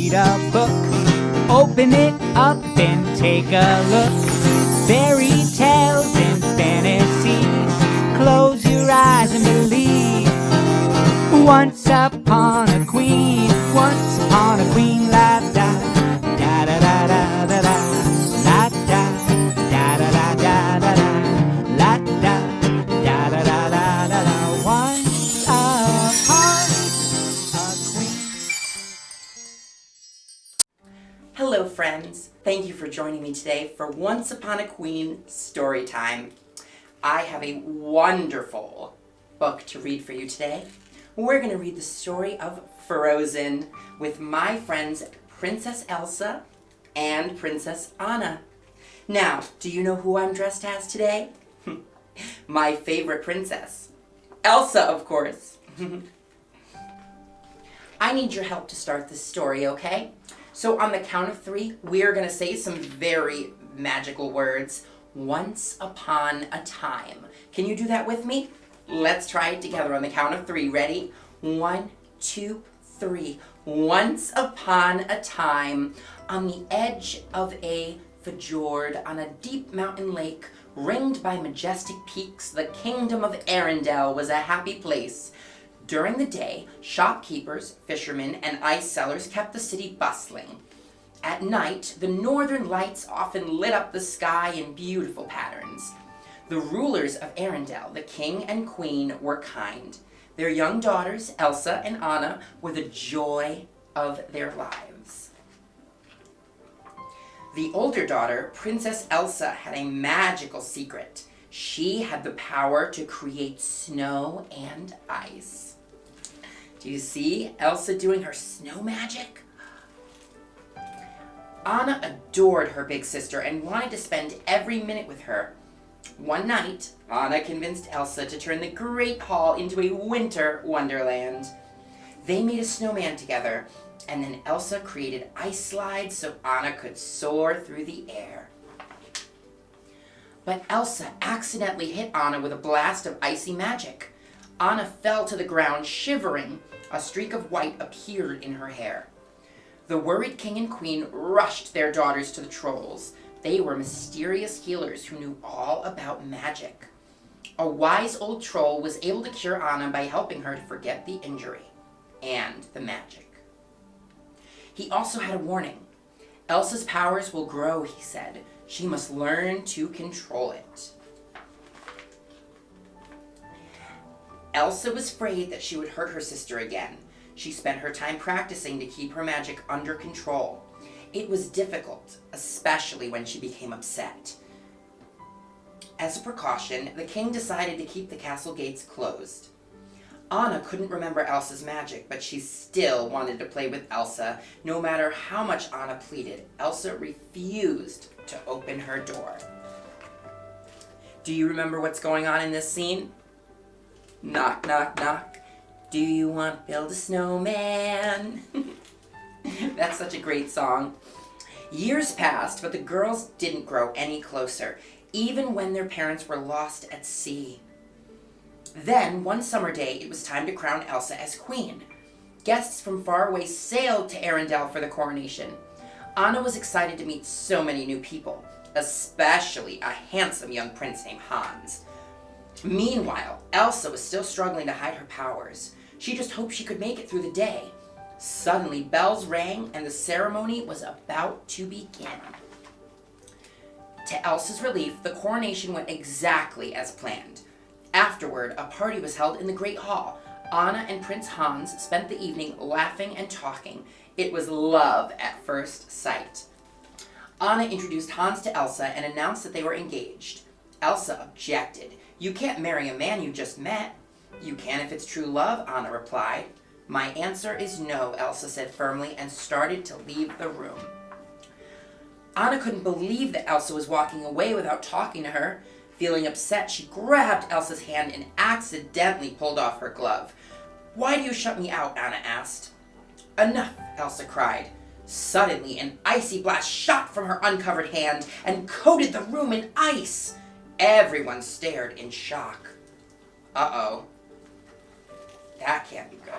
read a book. Open it up and take a look. Fairy tales and fantasy. Close your eyes and believe. Once upon a queen, once upon a queen, la da da da da da da da, la da da da da da da da, la da da da da da da da. Once upon a queen. Hello friends, thank you for joining me today for Once Upon a Queen story time. I have a wonderful book to read for you today. We're going to read the story of Frozen with my friends Princess Elsa and Princess Anna. Now, do you know who I'm dressed as today? My favorite princess, Elsa, of course. I need your help to start this story, okay? So on the count of 3, we're going to say some very magical words. Once upon a time. Can you do that with me? Let's try it together on the count of 3. Ready? 1, 2, 3. Once upon a time, on the edge of a fjord, on a deep mountain lake, ringed by majestic peaks, the kingdom of Arendelle was a happy place. During the day, shopkeepers, fishermen, and ice sellers kept the city bustling. At night, the northern lights often lit up the sky in beautiful patterns. The rulers of Arendelle, the king and queen, were kind. Their young daughters, Elsa and Anna, were the joy of their lives. The older daughter, Princess Elsa, had a magical secret. She had the power to create snow and ice. Do you see Elsa doing her snow magic? Anna adored her big sister and wanted to spend every minute with her. One night, Anna convinced Elsa to turn the Great Hall into a winter wonderland. They made a snowman together, and then Elsa created ice slides so Anna could soar through the air. But Elsa accidentally hit Anna with a blast of icy magic. Anna fell to the ground, shivering. A streak of white appeared in her hair. The worried king and queen rushed their daughters to the trolls. They were mysterious healers who knew all about magic. A wise old troll was able to cure Anna by helping her to forget the injury and the magic. He also had a warning. Elsa's powers will grow, he said. She must learn to control it. Elsa was afraid that she would hurt her sister again. She spent her time practicing to keep her magic under control. It was difficult, especially when she became upset. As a precaution, the king decided to keep the castle gates closed. Anna couldn't remember Elsa's magic, but she still wanted to play with Elsa. No matter how much Anna pleaded, Elsa refused to open her door. Do you remember what's going on in this scene? Knock, knock, knock. Do you want to build a snowman? That's such a great song. Years passed, but the girls didn't grow any closer, even when their parents were lost at sea. Then, one summer day, it was time to crown Elsa as queen. Guests from far away sailed to Arendelle for the coronation. Anna was excited to meet so many new people, especially a handsome young prince named Hans. Meanwhile, Elsa was still struggling to hide her powers. She just hoped she could make it through the day. Suddenly, bells rang and the ceremony was about to begin. To Elsa's relief, the coronation went exactly as planned. Afterward, a party was held in the Great Hall. Anna and Prince Hans spent the evening laughing and talking. It was love at first sight. Anna introduced Hans to Elsa and announced that they were engaged. Elsa objected. "You can't marry a man you just met." "You can if it's true love," Anna replied. "My answer is no," Elsa said firmly and started to leave the room. Anna couldn't believe that Elsa was walking away without talking to her. Feeling upset, she grabbed Elsa's hand and accidentally pulled off her glove. "Why do you shut me out?" Anna asked. "Enough," Elsa cried. Suddenly, an icy blast shot from her uncovered hand and coated the room in ice. Everyone stared in shock. Uh-oh. That can't be good.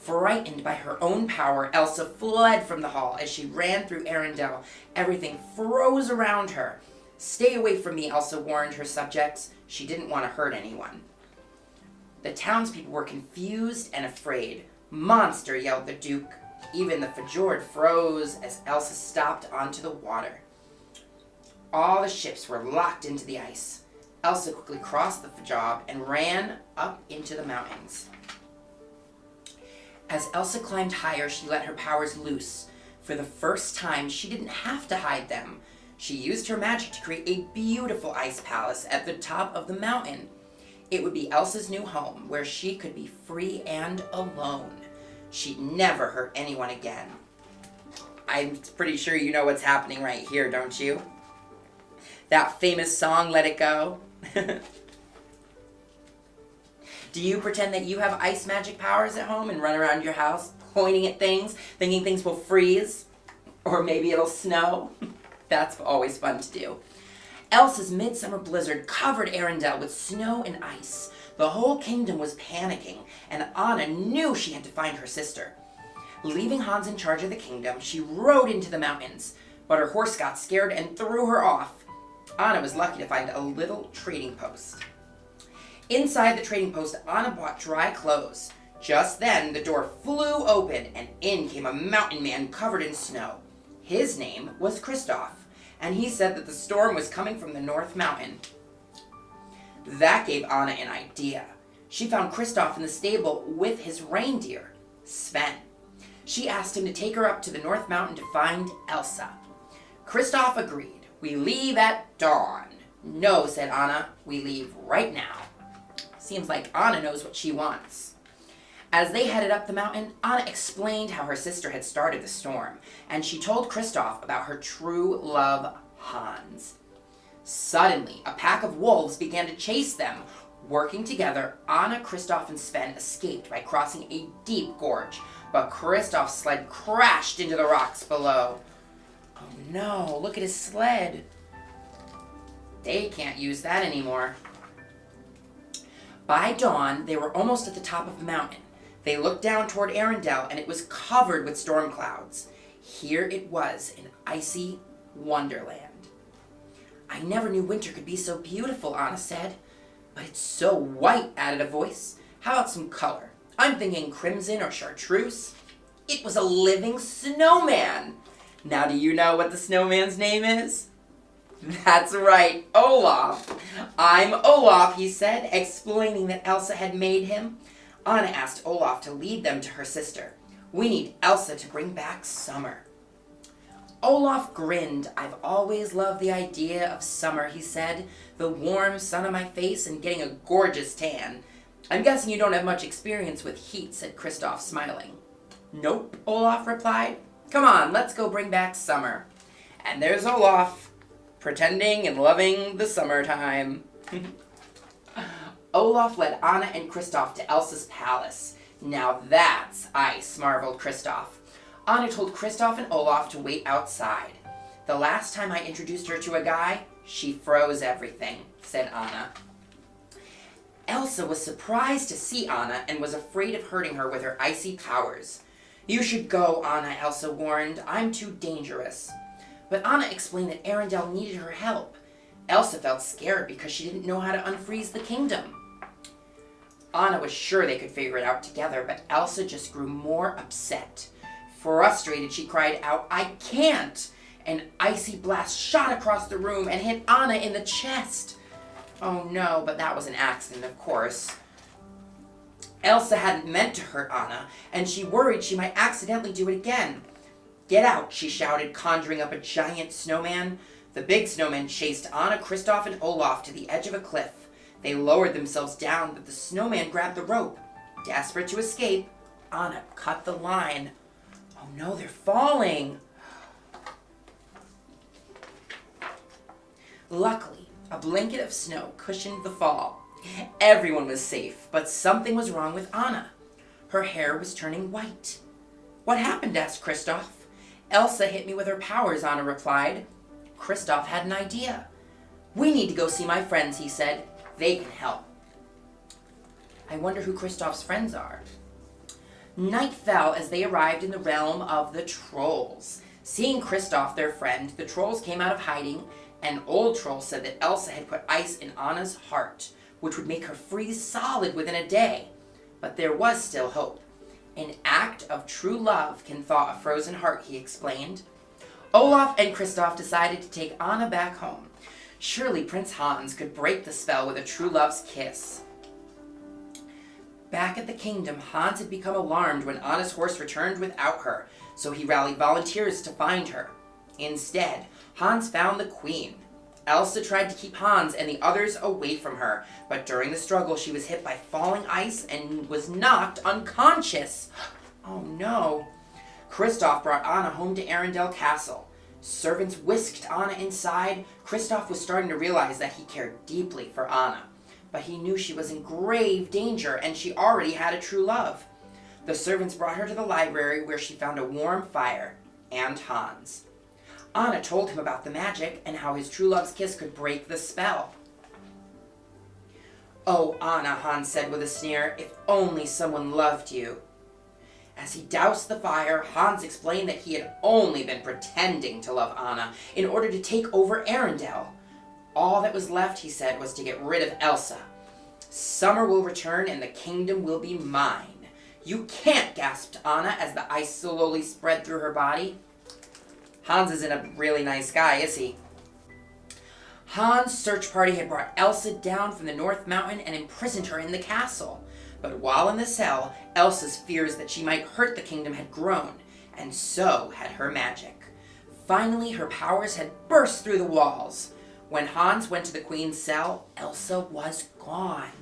Frightened by her own power, Elsa fled from the hall. As she ran through Arendelle, everything froze around her. "Stay away from me," Elsa warned her subjects. She didn't want to hurt anyone. The townspeople were confused and afraid. "Monster!" yelled the Duke. Even the fjord froze as Elsa stopped onto the water. All the ships were locked into the ice. Elsa quickly crossed the fjord and ran up into the mountains. As Elsa climbed higher, she let her powers loose. For the first time, she didn't have to hide them. She used her magic to create a beautiful ice palace at the top of the mountain. It would be Elsa's new home, where she could be free and alone. She'd never hurt anyone again. I'm pretty sure you know what's happening right here, don't you? That famous song, Let It Go. Do you pretend that you have ice magic powers at home and run around your house pointing at things, thinking things will freeze? Or maybe it'll snow? That's always fun to do. Elsa's midsummer blizzard covered Arendelle with snow and ice. The whole kingdom was panicking, and Anna knew she had to find her sister. Leaving Hans in charge of the kingdom, she rode into the mountains, but her horse got scared and threw her off. Anna was lucky to find a little trading post. Inside the trading post, Anna bought dry clothes. Just then, the door flew open, and in came a mountain man covered in snow. His name was Kristoff, and he said that the storm was coming from the North Mountain. That gave Anna an idea. She found Kristoff in the stable with his reindeer, Sven. She asked him to take her up to the North Mountain to find Elsa. Kristoff agreed. "We leave at dawn." "No," said Anna. "We leave right now." Seems like Anna knows what she wants. As they headed up the mountain, Anna explained how her sister had started the storm, and she told Kristoff about her true love, Hans. Suddenly, a pack of wolves began to chase them. Working together, Anna, Kristoff, and Sven escaped by crossing a deep gorge, but Kristoff's sled crashed into the rocks below. Oh no, look at his sled. They can't use that anymore. By dawn, they were almost at the top of the mountain. They looked down toward Arendelle, and it was covered with storm clouds. Here it was, an icy wonderland. "I never knew winter could be so beautiful," Anna said. "But it's so white," added a voice. "How about some color? I'm thinking crimson or chartreuse." It was a living snowman. Now do you know what the snowman's name is? That's right, Olaf. "I'm Olaf," he said, explaining that Elsa had made him. Anna asked Olaf to lead them to her sister. "We need Elsa to bring back summer." Olaf grinned. "I've always loved the idea of summer," he said. "The warm sun on my face and getting a gorgeous tan." "I'm guessing you don't have much experience with heat," said Kristoff, smiling. "Nope," Olaf replied. "Come on, let's go bring back summer." And there's Olaf, pretending and loving the summertime. Olaf led Anna and Kristoff to Elsa's palace. "Now that's ice," marveled Kristoff. Anna told Kristoff and Olaf to wait outside. "The last time I introduced her to a guy, she froze everything," said Anna. Elsa was surprised to see Anna and was afraid of hurting her with her icy powers. "You should go, Anna," Elsa warned. "I'm too dangerous." But Anna explained that Arendelle needed her help. Elsa felt scared because she didn't know how to unfreeze the kingdom. Anna was sure they could figure it out together, but Elsa just grew more upset. Frustrated, she cried out, "I can't!" An icy blast shot across the room and hit Anna in the chest. Oh no, but that was an accident, of course. Elsa hadn't meant to hurt Anna, and she worried she might accidentally do it again. "Get out," she shouted, conjuring up a giant snowman. The big snowman chased Anna, Kristoff, and Olaf to the edge of a cliff. They lowered themselves down, but the snowman grabbed the rope. Desperate to escape, Anna cut the line. Oh no, they're falling! Luckily, a blanket of snow cushioned the fall. Everyone was safe, but something was wrong with Anna. Her hair was turning white. "What happened?" asked Kristoff. "Elsa hit me with her powers," Anna replied. Kristoff had an idea. "We need to go see my friends," he said. "They can help." I wonder who Kristoff's friends are. Night fell as they arrived in the realm of the trolls. Seeing Kristoff, their friend, the trolls came out of hiding. An old troll said that Elsa had put ice in Anna's heart, which would make her freeze solid within a day. But there was still hope. An act of true love can thaw a frozen heart, he explained. Olaf and Kristoff decided to take Anna back home. Surely Prince Hans could break the spell with a true love's kiss. Back at the kingdom, Hans had become alarmed when Anna's horse returned without her, so he rallied volunteers to find her. Instead, Hans found the queen. Elsa tried to keep Hans and the others away from her, but during the struggle she was hit by falling ice and was knocked unconscious. Oh no. Kristoff brought Anna home to Arendelle Castle. Servants whisked Anna inside. Kristoff was starting to realize that he cared deeply for Anna, but he knew she was in grave danger and she already had a true love. The servants brought her to the library where she found a warm fire and Hans. Anna told him about the magic and how his true love's kiss could break the spell. Oh, Anna, Hans said with a sneer, if only someone loved you. As he doused the fire, Hans explained that he had only been pretending to love Anna in order to take over Arendelle. All that was left, he said, was to get rid of Elsa. Summer will return and the kingdom will be mine. You can't, gasped Anna as the ice slowly spread through her body. Hans isn't a really nice guy, is he? Hans' search party had brought Elsa down from the North Mountain and imprisoned her in the castle. But while in the cell, Elsa's fears that she might hurt the kingdom had grown, and so had her magic. Finally, her powers had burst through the walls. When Hans went to the queen's cell, Elsa was gone.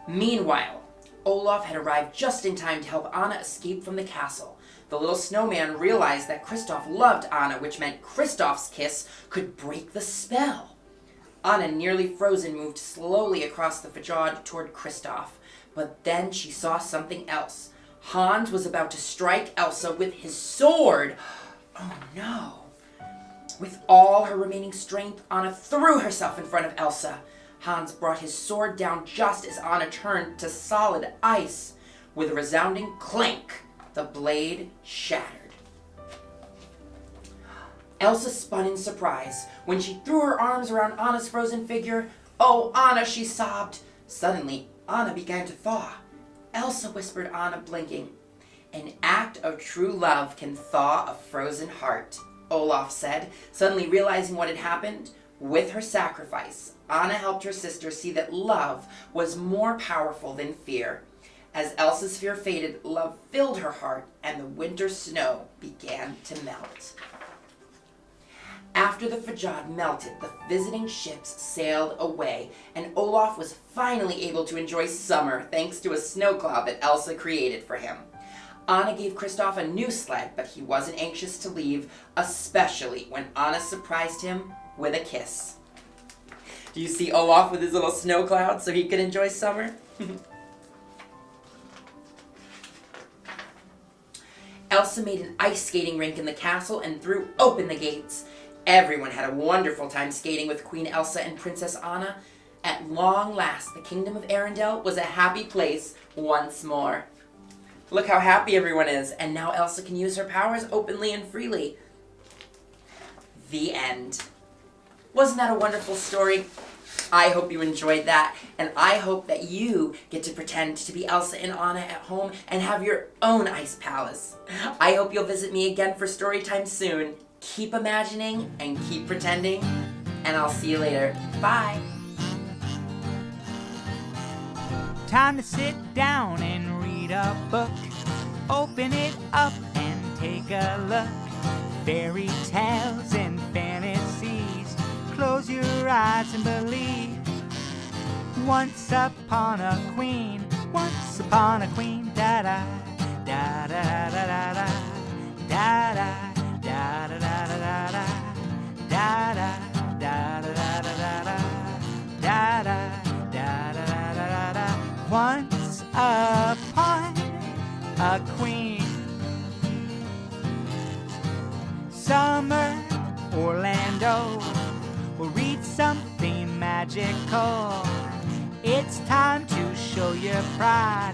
Meanwhile, Olaf had arrived just in time to help Anna escape from the castle. The little snowman realized that Kristoff loved Anna, which meant Kristoff's kiss could break the spell. Anna, nearly frozen, moved slowly across the fjord toward Kristoff, but then she saw something else. Hans was about to strike Elsa with his sword. Oh no! With all her remaining strength, Anna threw herself in front of Elsa. Hans brought his sword down just as Anna turned to solid ice. With a resounding clank, the blade shattered. Elsa spun in surprise. When she threw her arms around Anna's frozen figure, "Oh, Anna," she sobbed. Suddenly, Anna began to thaw. "Elsa," whispered Anna, blinking. "An act of true love can thaw a frozen heart," Olaf said, suddenly realizing what had happened. With her sacrifice, Anna helped her sister see that love was more powerful than fear. As Elsa's fear faded, love filled her heart, and the winter snow began to melt. After the fjord melted, the visiting ships sailed away, and Olaf was finally able to enjoy summer thanks to a snow cloud that Elsa created for him. Anna gave Kristoff a new sled, but he wasn't anxious to leave, especially when Anna surprised him with a kiss. Do you see Olaf with his little snow cloud so he could enjoy summer? Elsa made an ice skating rink in the castle and threw open the gates. Everyone had a wonderful time skating with Queen Elsa and Princess Anna. At long last, the kingdom of Arendelle was a happy place once more. Look how happy everyone is, and now Elsa can use her powers openly and freely. The end. Wasn't that a wonderful story? I hope you enjoyed that, and I hope that you get to pretend to be Elsa and Anna at home and have your own ice palace. I hope you'll visit me again for story time soon. Keep imagining and keep pretending, and I'll see you later. Bye! Time to sit down and read a book. Open it up and take a look. Fairy tales and fantasies. Close your eyes and believe. Once upon a queen, da-da, da-da-da-da-da, da-da, da-da-da-da-da, da-da, da-da-da-da-da, da-da, da-da-da-da-da. Once upon a queen. Summer, Orlando, we'll read something magical. It's time to show your pride.